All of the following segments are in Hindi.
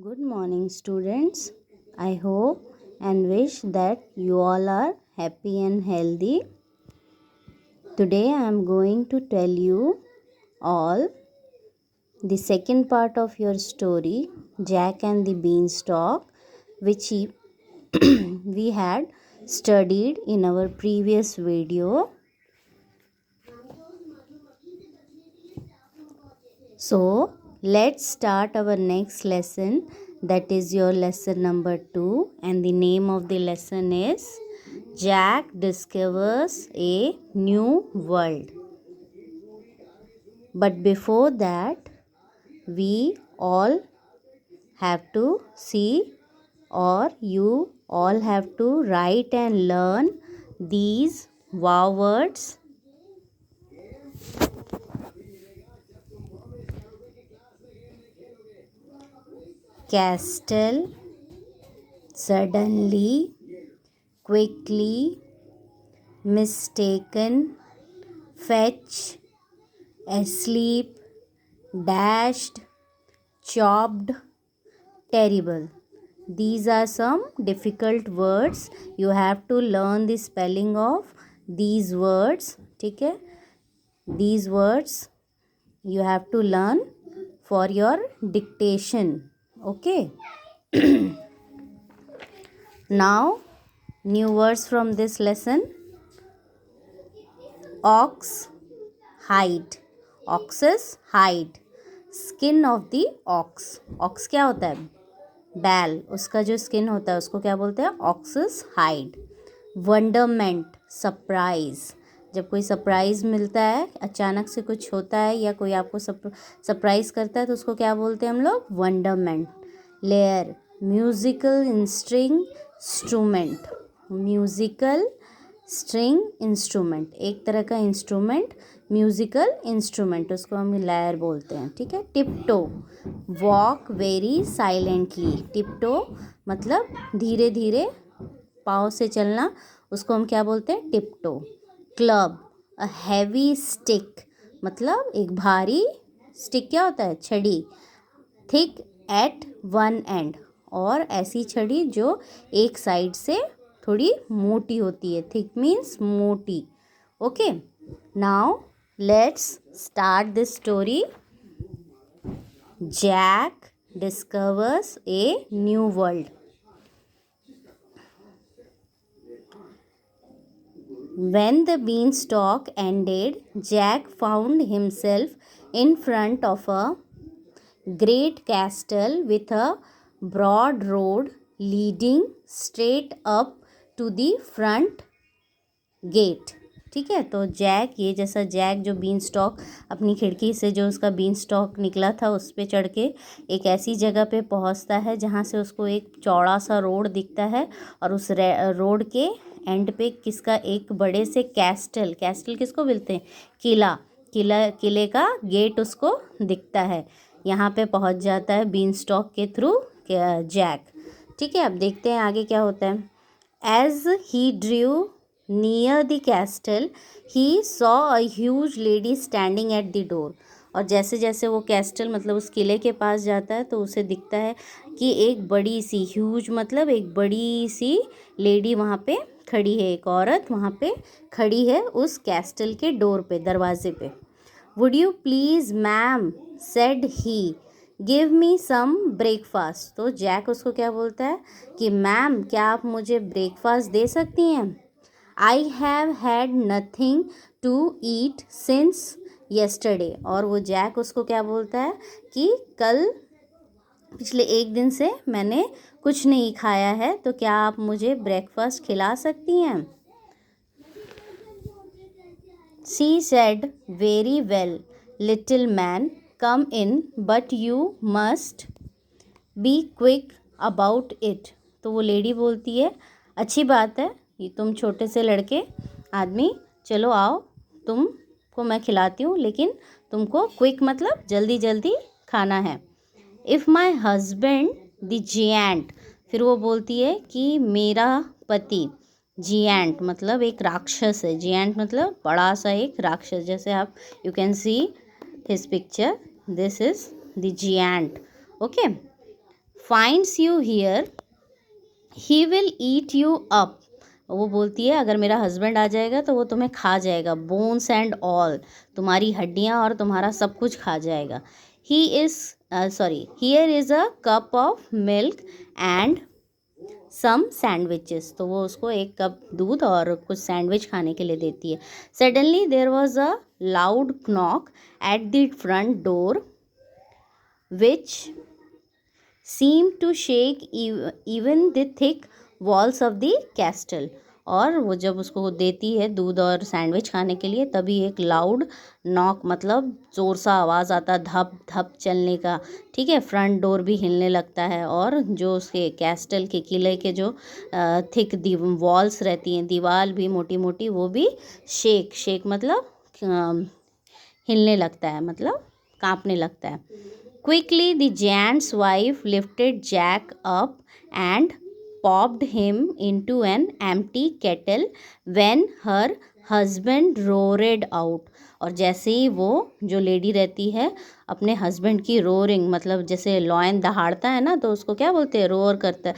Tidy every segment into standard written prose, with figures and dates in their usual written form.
Good morning, students. I hope and wish that you all are happy and healthy. Today I am going to tell you all the second part of your story, Jack and the Beanstalk, which we had studied in our previous video. So, let's start our next lesson, that is your lesson number 2, and the name of the lesson is Jack Discovers a New World. But before that, we all have to see, or you all have to write and learn these wow words. Castle, suddenly, quickly, mistaken, fetch, asleep, dashed, chopped, terrible. These are some difficult words. You have to learn the spelling of these words. ठीक है? These words you have to learn for your dictation. Okay? Now, new words from this lesson. Ox, hide. Ox's hide. Skin of the ox. Ox क्या होता है? बैल, उसका जो स्किन होता है उसको क्या बोलते हैं? Ox's hide. Wonderment, surprise. जब कोई सरप्राइज मिलता है, अचानक से कुछ होता है या कोई आपको सरप्राइज करता है तो उसको क्या बोलते हैं हम लोग? Wonderment. Lyre, musical instrument. Musical string instrument, एक तरह का इंस्ट्रूमेंट, म्यूजिकल इंस्ट्रूमेंट, उसको हम लेयर बोलते हैं. ठीक है. टिपटो, वॉक वेरी साइलेंटली. टिपटो मतलब धीरे धीरे पाँव से चलना, उसको हम क्या बोलते हैं? टिपटो. क्लब, अ हैवी स्टिक, मतलब एक भारी स्टिक. क्या होता है? छड़ी. थिक एट वन एंड, और ऐसी छड़ी जो एक साइड से थोड़ी मोटी होती है. थिक मीन्स मोटी. Okay. Now let's start this story. Jack discovers a new world. When the beanstalk ended, Jack found himself in front of a great castle with a broad road leading straight up to the front gate. ठीक है. तो जैक, ये जैसा जैक जो बीन स्टॉक अपनी खिड़की से जो उसका बीन स्टॉक निकला था उस पर चढ़ के एक ऐसी जगह पे पहुंचता है जहां से उसको एक चौड़ा सा रोड दिखता है, और उस रोड के एंड पे किसका? एक बड़े से कैस्टल. कैस्टल किसको बोलते हैं? किले का गेट उसको दिखता है. यहाँ पे पहुंच जाता है बीन स्टॉक के थ्रू जैक. ठीक है. अब देखते हैं आगे क्या होता है. As he drew near the castle, he saw a huge lady standing at the door. और जैसे जैसे वो कैस्टल मतलब उस किले के पास जाता है तो उसे दिखता है कि एक बड़ी सी, ह्यूज मतलब एक बड़ी सी लेडी वहाँ पे खड़ी है. एक औरत वहाँ पे खड़ी है उस कैस्टल के डोर पे, दरवाजे पे. Would you please ma'am, said he, give me some breakfast. तो जैक उसको क्या बोलता है कि मैम, क्या आप मुझे ब्रेकफास्ट दे सकती हैं? I have had nothing to eat since yesterday. और वो जैक उसको क्या बोलता है कि पिछले एक दिन से मैंने कुछ नहीं खाया है, तो क्या आप मुझे ब्रेकफास्ट खिला सकती हैं? She said, very well, little man, come in, but you must be quick about it. तो वो लेडी बोलती है, अच्छी बात है, ये तुम छोटे से लड़के आदमी, चलो आओ, तुमको मैं खिलाती हूँ, लेकिन तुमको क्विक मतलब जल्दी जल्दी खाना है. इफ़ माई हस्बैंड द जिएंट, फिर वो बोलती है कि मेरा पति, जिएंट मतलब एक राक्षस है. जिएंट मतलब बड़ा सा एक राक्षस. जैसे आप you can see his picture, this is the giant. Okay. finds you here, he will eat you up. वो बोलती है अगर मेरा हस्बैंड आ जाएगा तो वो तुम्हें खा जाएगा, बोन्स एंड ऑल, तुम्हारी हड्डियाँ और तुम्हारा सब कुछ खा जाएगा. He is here is a cup of milk and some sandwiches. तो वो उसको एक कप दूध और कुछ सैंडविच खाने के लिए देती है. Suddenly there was a loud knock at the front door which seemed to shake even the thick walls of the castle. और वो जब उसको देती है दूध और सैंडविच खाने के लिए, तभी एक लाउड नॉक मतलब ज़ोर सा आवाज़ आता, धप धप चलने का. ठीक है, फ्रंट डोर भी हिलने लगता है और जो उसके कैस्टल के किले के जो थिक वॉल्स रहती हैं, दीवार भी मोटी मोटी, वो भी शेक मतलब हिलने लगता है, मतलब कांपने लगता है. Quickly, the giant's wife lifted Jack up and popped him into an empty kettle when her husband roared out. और जैसे ही वो जो लेडी रहती है अपने हस्बैंड की रोरिंग, मतलब जैसे लॉयन दहाड़ता है ना, तो उसको क्या बोलते हैं, रोर करता है,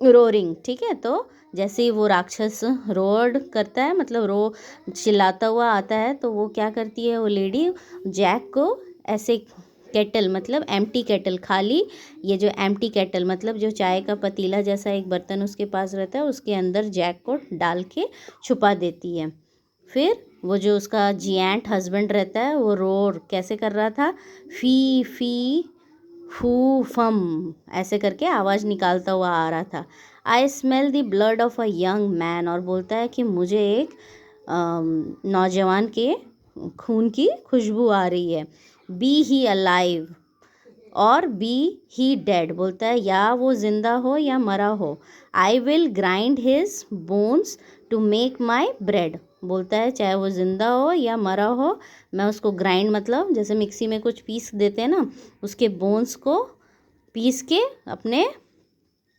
रोरिंग. ठीक है, तो जैसे ही वो राक्षस रोड करता है, मतलब चिल्लाता हुआ आता है, तो वो क्या करती है, वो लेडी जैक को ऐसे केटल मतलब एम्प्टी केटल, खाली ये जो एम्प्टी केटल मतलब जो चाय का पतीला जैसा एक बर्तन उसके पास रहता है, उसके अंदर जैक को डाल के छुपा देती है. फिर वो जो उसका जियांट हस्बैंड रहता है वो रोर कैसे कर रहा था, फी फी फू फम ऐसे करके आवाज़ निकालता हुआ आ रहा था. I smell the blood of a young man. और बोलता है कि मुझे एक नौजवान के खून की खुशबू आ रही है. बी ही अलाइव और बी ही डेड. बोलता है या वो जिंदा हो या मरा हो. I will grind his bones to make my bread. बोलता है चाहे वो जिंदा हो या मरा हो, मैं उसको ग्राइंड मतलब जैसे मिक्सी में कुछ पीस देते हैं ना, उसके बोन्स को पीस के अपने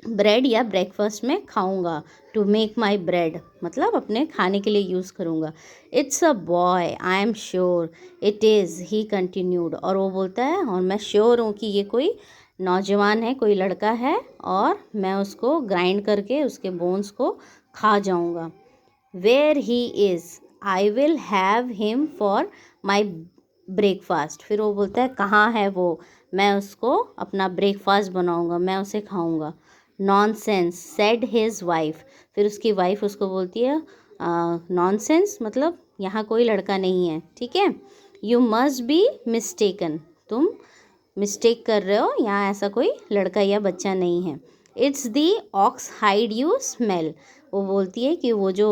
ब्रेड या ब्रेकफास्ट में खाऊंगा. टू मेक माई ब्रेड मतलब अपने खाने के लिए यूज़ करूँगा. It's a boy, I am sure it is, he continued. और वो बोलता है और मैं श्योर हूँ कि ये कोई नौजवान है, कोई लड़का है, और मैं उसको ग्राइंड करके उसके बोन्स को खा जाऊँगा. Where he is, I will have him for my breakfast. फिर वो बोलता है कहाँ है वो, मैं उसको अपना ब्रेकफास्ट बनाऊँगा, मैं उसे खाऊँगा. Nonsense said his wife. फिर उसकी वाइफ उसको बोलती है नॉनसेंस मतलब यहाँ कोई लड़का नहीं है. ठीक है, यू मस्ट बी मिस्टेकन, तुम मिस्टेक कर रहे हो, यहाँ ऐसा कोई लड़का या बच्चा नहीं है. It's the ox hide you smell. वो बोलती है कि वो जो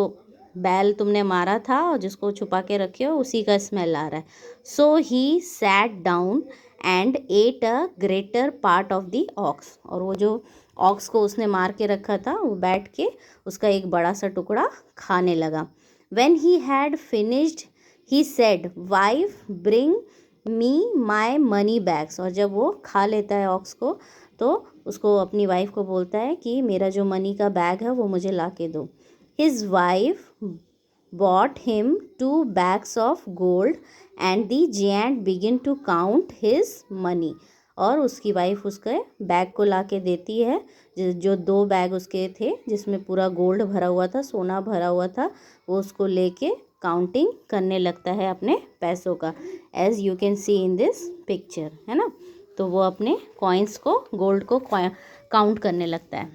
बैल तुमने मारा था और जिसको छुपा के रखे हो, उसी का स्मेल आ रहा है. So he sat down and ate a greater part of the ox. और वो जो ऑक्स को उसने मार के रखा था, वो बैठ के उसका एक बड़ा सा टुकड़ा खाने लगा. When he had finished he said wife bring me my money bags. और जब वो खा लेता है ऑक्स को, तो उसको अपनी वाइफ को बोलता है कि मेरा जो मनी का बैग है वो मुझे ला के दो. His wife bought him 2 bags of gold and the giant began to count his money. और उसकी वाइफ उसके बैग को ला के देती है, जो 2 बैग उसके थे जिसमें पूरा गोल्ड भरा हुआ था, सोना भरा हुआ था, वो उसको लेके काउंटिंग करने लगता है अपने पैसों का. As you can see in this picture, है ना. तो वो अपने कॉइन्स को, गोल्ड को काउंट करने लगता है.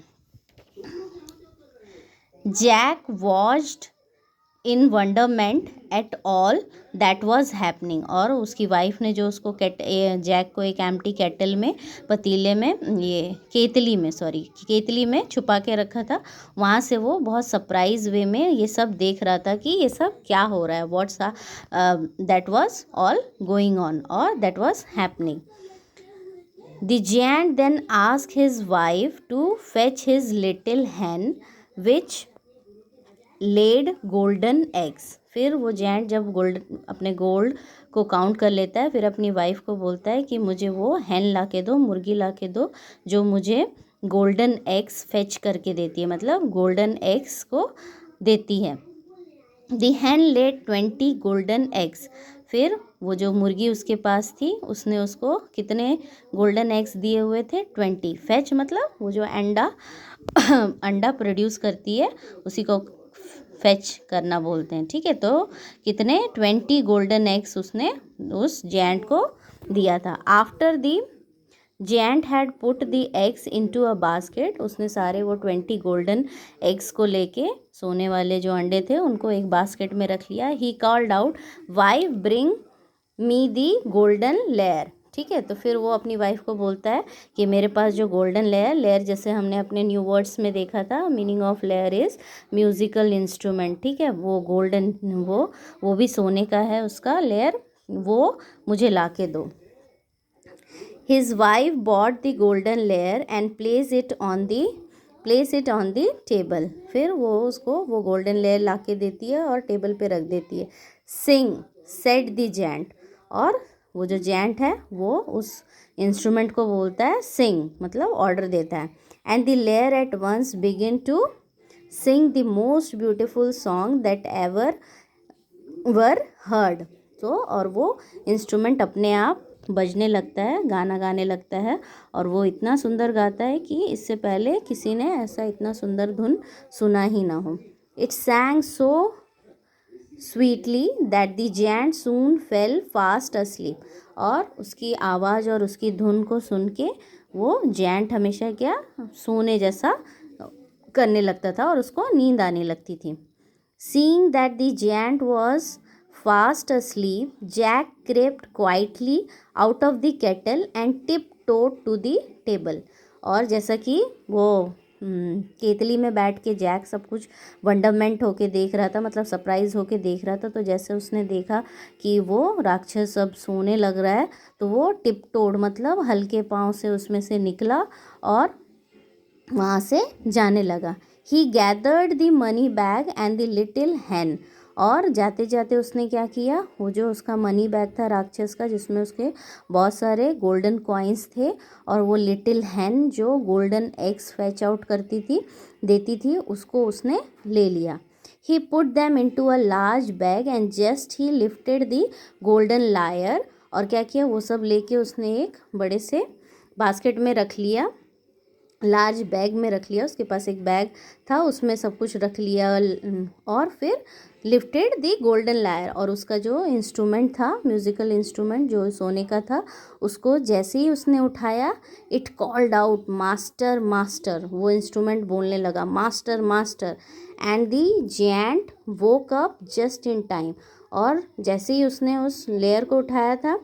Jack watched in wonderment at all that was happening. और उसकी वाइफ ने जो उसको जैक को एक एम्प्टी केटल में, पतीले में, ये केतली में छुपा के रखा था, वहाँ से वो बहुत सरप्राइज वे में ये सब देख रहा था कि ये सब क्या हो रहा है, what's that was all going on और that was happening. The giant then asked his wife to fetch his little hen which laid golden eggs. फिर वो जैंट जब अपने गोल्ड को काउंट कर लेता है, फिर अपनी वाइफ को बोलता है कि मुझे वो हैन ला के दो, मुर्गी ला के दो, जो मुझे गोल्डन एग्स फेच करके देती है, मतलब गोल्डन एग्स को देती है. The hen laid 20 golden eggs. फिर वो जो मुर्गी उसके पास थी उसने उसको कितने गोल्डन एग्स दिए हुए थे? 20। फेच मतलब वो जो अंडा अंडा प्रोड्यूस करती है उसी को फेच करना बोलते हैं, ठीक है। तो कितने? 20 गोल्डन एग्स उसने उस जेंट को दिया था। After the giant had put the eggs into a basket, उसने सारे वो 20 गोल्डन एग्स को लेके, सोने वाले जो अंडे थे उनको एक बास्केट में रख लिया। He called out, wife bring me the golden layer, ठीक है। तो फिर वो अपनी वाइफ को बोलता है कि मेरे पास जो गोल्डन लेयर, लेयर जैसे हमने अपने न्यू वर्ड्स में देखा था, meaning of layer is musical instrument, ठीक है। वो गोल्डन वो भी सोने का है उसका लेयर, वो मुझे ला के दो। His wife bought the golden layer and placed it on the table. फिर वो उसको वो गोल्डन लेयर ला के देती है और टेबल पे रख देती है। Sing said the giant, और वो जो जेंट है वो उस इंस्ट्रूमेंट को बोलता है सिंग, मतलब ऑर्डर देता है। And the layer at once began to sing the most beautiful song that ever were heard. तो और वो इंस्ट्रूमेंट अपने आप बजने लगता है, गाना गाने लगता है, और वो इतना सुंदर गाता है कि इससे पहले किसी ने ऐसा इतना सुंदर धुन सुना ही ना हो। It sang so sweetly that the giant soon fell fast asleep, और उसकी आवाज़ और उसकी धुन को सुन के वो जेंट हमेशा क्या सोने जैसा करने लगता था और उसको नींद आने लगती थी। Seeing that the giant was fast asleep, Jack crept quietly out of the kettle and tiptoed to the table. और जैसा कि वो केतली में बैठ के जैक सब कुछ वंडरमेंट होके देख रहा था, मतलब सरप्राइज होके देख रहा था, तो जैसे उसने देखा कि वो राक्षस सब सोने लग रहा है तो वो टिपटोड मतलब हल्के पाँव से उसमें से निकला और वहाँ से जाने लगा। He gathered the money bag and the little hen, और जाते जाते उसने क्या किया, वो जो उसका मनी बैग था राक्षस का जिसमें उसके बहुत सारे गोल्डन कॉइन्स थे, और वो लिटिल हैन जो गोल्डन एग्स फैच आउट करती थी देती थी उसको उसने ले लिया। He put them into a large bag and just he lifted the golden lyre, और क्या किया, वो सब लेके उसने एक बड़े से बास्केट में रख लिया, लार्ज बैग में रख लिया। उसके पास एक बैग था उसमें सब कुछ रख लिया, और फिर लिफ्टेड द गोल्डन लायर, और उसका जो इंस्ट्रूमेंट था म्यूज़िकल इंस्ट्रूमेंट जो सोने का था उसको जैसे ही उसने उठाया, it called out master master, वो इंस्ट्रूमेंट बोलने लगा master master, and the giant woke up just in time, और जैसे ही उसने उस लेयर को उठाया था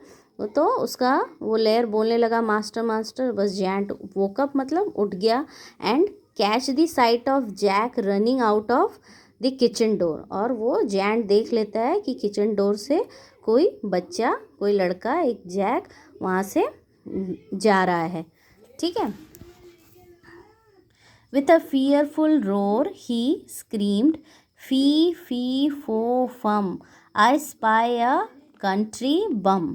तो उसका वो लेयर बोलने लगा मास्टर मास्टर, बस जेंट वोकअप मतलब उठ गया and catch the sight of Jack running out of the kitchen door, और वो जेंट देख लेता है कि किचन डोर से कोई बच्चा, कोई लड़का, एक जैक वहाँ से जा रहा है, ठीक है। With a fearful roar he screamed fee fi fo fum, I spy a country bum,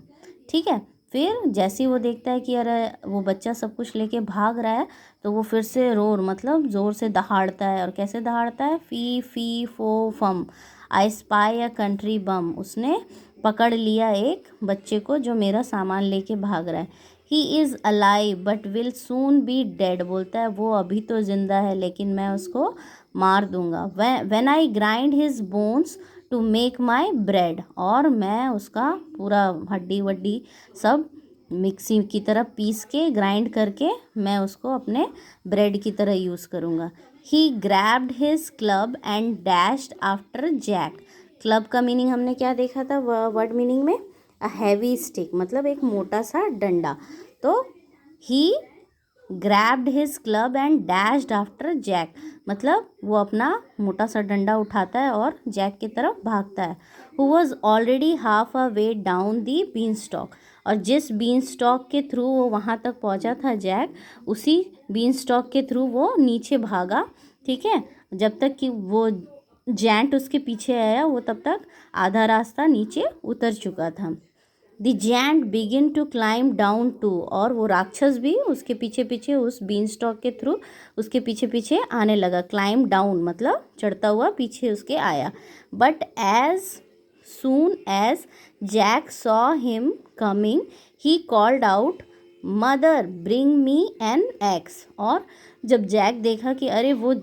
ठीक है। फिर जैसे ही वो देखता है कि अरे वो बच्चा सब कुछ लेके भाग रहा है तो वो फिर से रोर मतलब ज़ोर से दहाड़ता है, और कैसे दहाड़ता है, फी fi fo fum, I spy a country बम, उसने पकड़ लिया एक बच्चे को जो मेरा सामान लेके भाग रहा है। He is alive but will soon be dead, बोलता है वो अभी तो ज़िंदा है लेकिन मैं उसको मार दूंगा। When I grind his bones to make my bread, और मैं उसका पूरा हड्डी वड्डी सब मिक्सी की तरह पीस के ग्राइंड करके मैं उसको अपने ब्रेड की तरह यूज़ करूँगा। He grabbed his club and dashed after Jack, club का मीनिंग हमने क्या देखा था वर्ड मीनिंग में, अ हैवी स्टिक मतलब एक मोटा सा डंडा। तो he grabbed his club and dashed after Jack मतलब वो अपना मोटा सा डंडा उठाता है और जैक की तरफ भागता है। Who was already half a way down the beanstalk, और जिस बीन स्टॉक के थ्रू वो वहाँ तक पहुँचा था जैक, उसी बीन स्टॉक के थ्रू वो नीचे भागा, ठीक है। जब तक कि वो जेंट उसके पीछे आया वो तब तक आधा रास्ता नीचे उतर चुका था। The giant begin to climb down too, और वो राक्षस भी उसके पीछे पीछे उस बीन स्टॉक के थ्रू उसके पीछे पीछे आने लगा। क्लाइम डाउन मतलब चढ़ता हुआ पीछे उसके आया। But as soon as Jack saw him coming, he called out, "Mother, bring me an axe." और जब जैक देखा कि अरे वो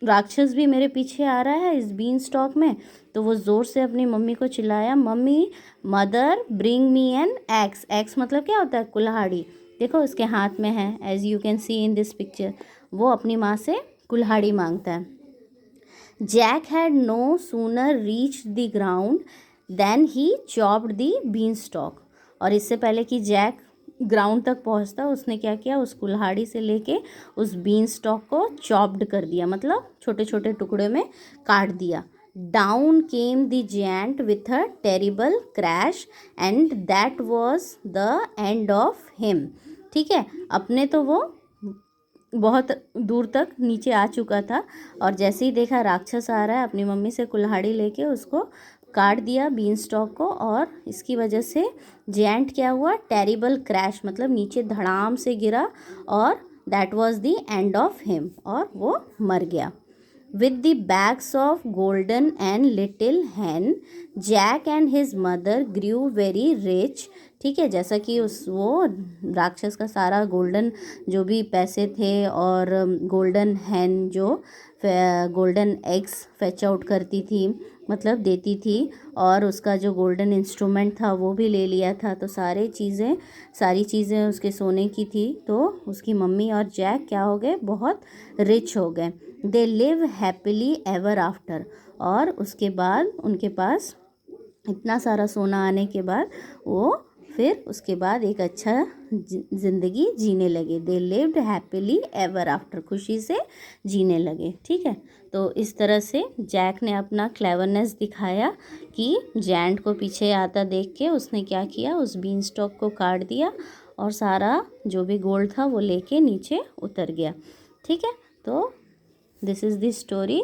राक्षस भी मेरे पीछे आ रहा है इस बीन स्टॉक में, तो वो ज़ोर से अपनी मम्मी को चिल्लाया, "mummy, mother, bring me an axe." Axe मतलब क्या होता है? कुल्हाड़ी। देखो उसके हाथ में है, as you can see in this picture. वो अपनी माँ से कुल्हाड़ी मांगता है। Jack had no sooner reach the ground then he chopped the beanstalk. और इससे पहले कि जैक ग्राउंड तक पहुंचता, उसने क्या किया, उस कुल्हाड़ी से लेके उस बीन स्टॉक को चॉप्ड कर दिया, मतलब छोटे छोटे टुकड़े में काट दिया। Down came the giant with a terrible crash and that was the end of him. ठीक है, अपने तो वो बहुत दूर तक नीचे आ चुका था, और जैसे ही देखा राक्षस आ रहा है, अपनी मम्मी से कुल्हाड़ी लेके उसको काट दिया बीन स्टॉक को, और इसकी वजह से जेंट क्या हुआ, टेरिबल क्रैश, मतलब नीचे धड़ाम से गिरा, और that was the end of him, और वो मर गया। With the bags of golden and little hen, Jack and his mother grew very rich। ठीक है, जैसा कि उस वो राक्षस का सारा गोल्डन जो भी पैसे थे, और गोल्डन हैन जो गोल्डन एग्स फेच आउट करती थी, मतलब देती थी, और उसका जो गोल्डन इंस्ट्रूमेंट था वो भी ले लिया था, तो सारी चीज़ें उसके सोने की थी। तो उसकी मम्मी और जैक क्या हो गए, बहुत रिच हो गए। They live happily ever after. और उसके बाद उनके पास इतना सारा सोना आने के बाद वो फिर उसके बाद एक अच्छा ज़िंदगी जीने लगे। They lived happily ever after, खुशी से जीने लगे। ठीक है, तो इस तरह से जैक ने अपना क्लेवरनेस दिखाया कि जैंट को पीछे आता देख के उसने क्या किया, उस बीन स्टॉक को काट दिया, और सारा जो भी गोल्ड था वो लेके नीचे उतर गया। ठीक है, तो this is the story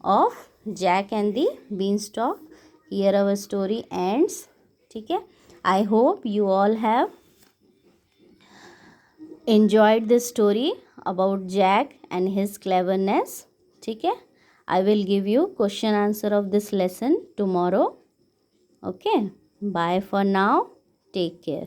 of Jack and the beanstalk. Here our story ends. ठीक है, I hope you all have enjoyed this story about Jack and his cleverness. ठीक है, I will give you question answer of this lesson tomorrow. Okay, bye for now. Take care.